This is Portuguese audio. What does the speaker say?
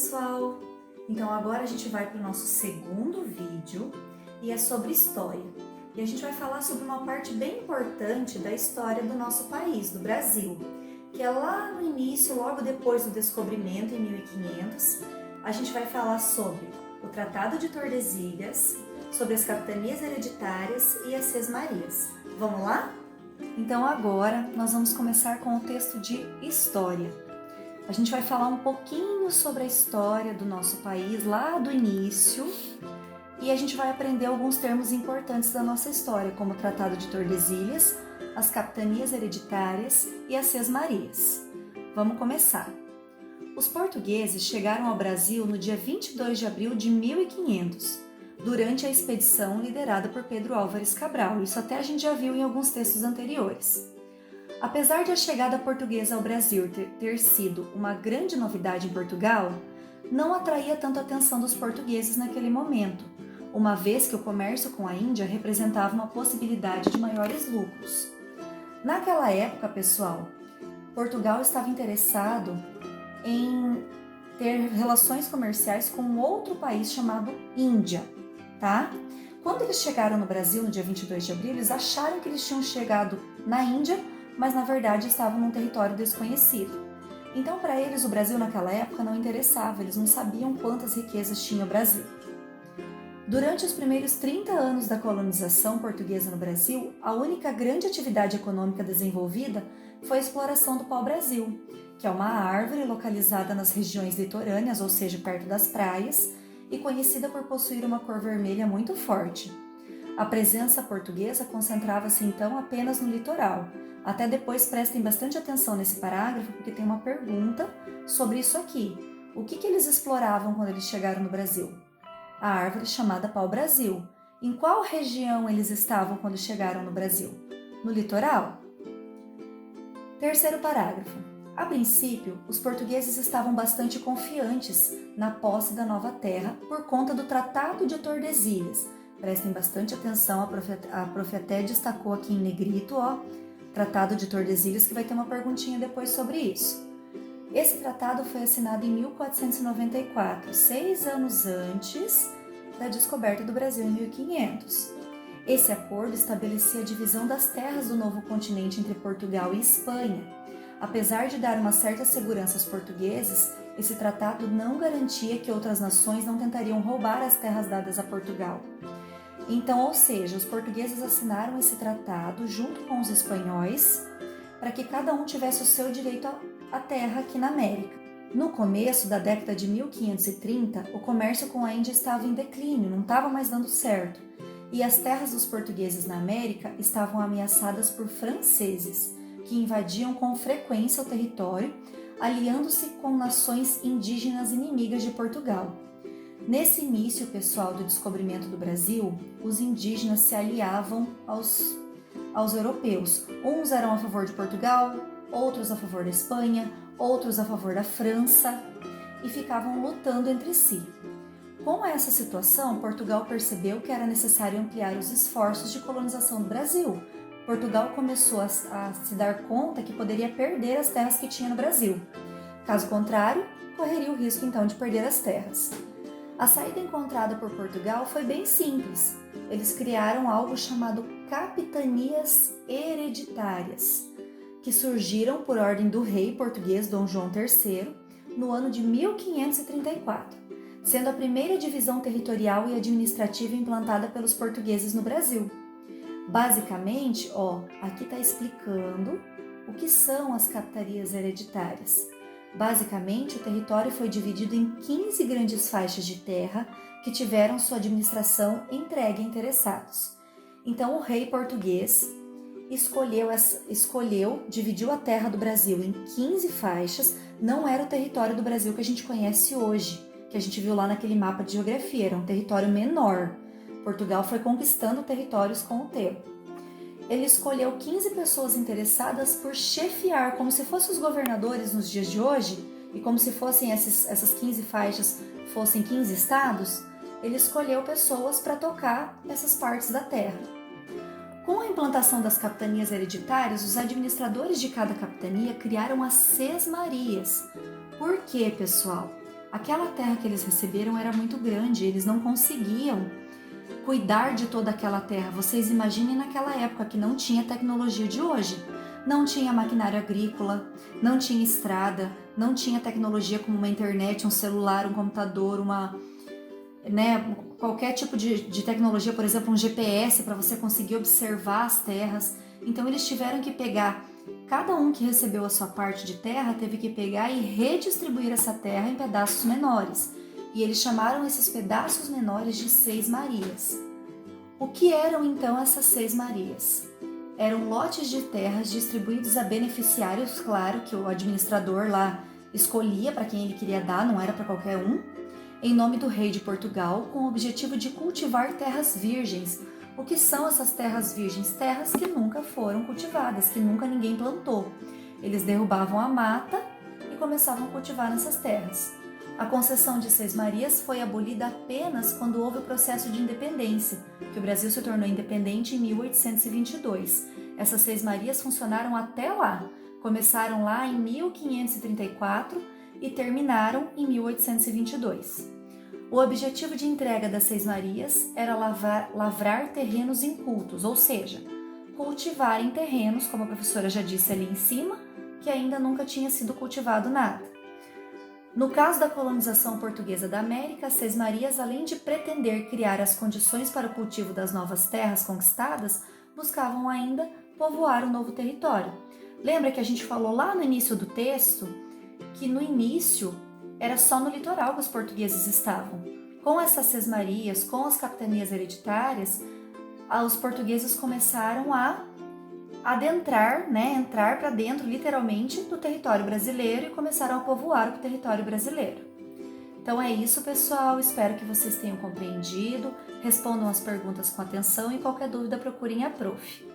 pessoal! Então agora a gente vai para o nosso segundo vídeo e é sobre história. E a gente vai falar sobre uma parte bem importante da história do nosso país, do Brasil, que é lá no início, logo depois do descobrimento, em 1500, a gente vai falar sobre o Tratado de Tordesilhas, sobre as capitanias hereditárias e as sesmarias. Vamos lá? Então agora nós vamos começar com o texto de História. A gente vai falar um pouquinho sobre a história do nosso país lá do início e a gente vai aprender alguns termos importantes da nossa história, como o Tratado de Tordesilhas, as capitanias hereditárias e as sesmarias. Vamos começar. Os portugueses chegaram ao Brasil no dia 22 de abril de 1500, durante a expedição liderada por Pedro Álvares Cabral. Isso até a gente já viu em alguns textos anteriores. Apesar de a chegada portuguesa ao Brasil ter sido uma grande novidade em Portugal, não atraía tanto a atenção dos portugueses naquele momento, uma vez que o comércio com a Índia representava uma possibilidade de maiores lucros. Naquela época, pessoal, Portugal estava interessado em ter relações comerciais com outro país chamado Índia, tá? Quando eles chegaram no Brasil no dia 22 de abril, eles acharam que eles tinham chegado na Índia, mas na verdade estavam num território desconhecido. Então, para eles, o Brasil naquela época não interessava, eles não sabiam quantas riquezas tinha o Brasil. Durante os primeiros 30 anos da colonização portuguesa no Brasil, a única grande atividade econômica desenvolvida foi a exploração do pau-brasil, que é uma árvore localizada nas regiões litorâneas, ou seja, perto das praias, e conhecida por possuir uma cor vermelha muito forte. A presença portuguesa concentrava-se então apenas no litoral. Até depois prestem bastante atenção nesse parágrafo, porque tem uma pergunta sobre isso aqui. O que eles exploravam quando eles chegaram no Brasil? A árvore chamada pau-brasil. Em qual região eles estavam quando chegaram no Brasil? No litoral? Terceiro parágrafo. A princípio, os portugueses estavam bastante confiantes na posse da nova terra por conta do Tratado de Tordesilhas. Prestem bastante atenção, a prof até destacou aqui em negrito, Tratado de Tordesilhas, que vai ter uma perguntinha depois sobre isso. Esse tratado foi assinado em 1494, 6 anos antes da descoberta do Brasil em 1500. Esse acordo estabelecia a divisão das terras do novo continente entre Portugal e Espanha. Apesar de dar uma certa segurança aos portugueses, esse tratado não garantia que outras nações não tentariam roubar as terras dadas a Portugal. Então, ou seja, os portugueses assinaram esse tratado junto com os espanhóis para que cada um tivesse o seu direito à terra aqui na América. No começo da década de 1530, o comércio com a Índia estava em declínio, não estava mais dando certo, e as terras dos portugueses na América estavam ameaçadas por franceses, que invadiam com frequência o território, aliando-se com nações indígenas inimigas de Portugal. Nesse início, pessoal, do descobrimento do Brasil, os indígenas se aliavam aos europeus. Uns eram a favor de Portugal, outros a favor da Espanha, outros a favor da França, e ficavam lutando entre si. Com essa situação, Portugal percebeu que era necessário ampliar os esforços de colonização do Brasil. Portugal começou a se dar conta que poderia perder as terras que tinha no Brasil. Caso contrário, correria o risco então de perder as terras. A saída encontrada por Portugal foi bem simples. Eles criaram algo chamado capitanias hereditárias, que surgiram por ordem do rei português Dom João III no ano de 1534, sendo a primeira divisão territorial e administrativa implantada pelos portugueses no Brasil. Basicamente, aqui está explicando o que são as capitanias hereditárias. Basicamente, o território foi dividido em 15 grandes faixas de terra que tiveram sua administração entregue a interessados. Então, o rei português dividiu a terra do Brasil em 15 faixas. Não era o território do Brasil que a gente conhece hoje, que a gente viu lá naquele mapa de geografia, era um território menor. Portugal foi conquistando territórios com o tempo. Ele escolheu 15 pessoas interessadas por chefiar, como se fossem os governadores nos dias de hoje, e como se fossem essas 15 faixas fossem 15 estados, ele escolheu pessoas para tocar essas partes da terra. Com a implantação das capitanias hereditárias, os administradores de cada capitania criaram as sesmarias. Por quê, pessoal? Aquela terra que eles receberam era muito grande, eles não conseguiam cuidar de toda aquela terra. Vocês imaginem naquela época que não tinha tecnologia de hoje. Não tinha maquinário agrícola, não tinha estrada, não tinha tecnologia como uma internet, um celular, um computador, qualquer tipo de tecnologia, por exemplo, um GPS para você conseguir observar as terras. Então eles tiveram que pegar, cada um que recebeu a sua parte de terra teve que pegar e redistribuir essa terra em pedaços menores. E eles chamaram esses pedaços menores de Seis Marias. O que eram então essas Seis Marias? Eram lotes de terras distribuídos a beneficiários, claro, que o administrador lá escolhia para quem ele queria dar, não era para qualquer um, em nome do rei de Portugal, com o objetivo de cultivar terras virgens. O que são essas terras virgens? Terras que nunca foram cultivadas, que nunca ninguém plantou. Eles derrubavam a mata e começavam a cultivar nessas terras. A concessão de Seis Marias foi abolida apenas quando houve o processo de independência, que o Brasil se tornou independente em 1822. Essas Seis Marias funcionaram até lá. Começaram lá em 1534 e terminaram em 1822. O objetivo de entrega das Seis Marias era lavrar terrenos incultos, ou seja, cultivar em terrenos, como a professora já disse ali em cima, que ainda nunca tinha sido cultivado nada. No caso da colonização portuguesa da América, as Seis Marias, além de pretender criar as condições para o cultivo das novas terras conquistadas, buscavam ainda povoar o novo território. Lembra que a gente falou lá no início do texto que no início era só no litoral que os portugueses estavam. Com essas Seis Marias, com as capitanias hereditárias, os portugueses começaram a adentrar, entrar para dentro literalmente do território brasileiro e começaram a povoar o território brasileiro. Então é isso, pessoal, espero que vocês tenham compreendido, respondam as perguntas com atenção e qualquer dúvida procurem a prof.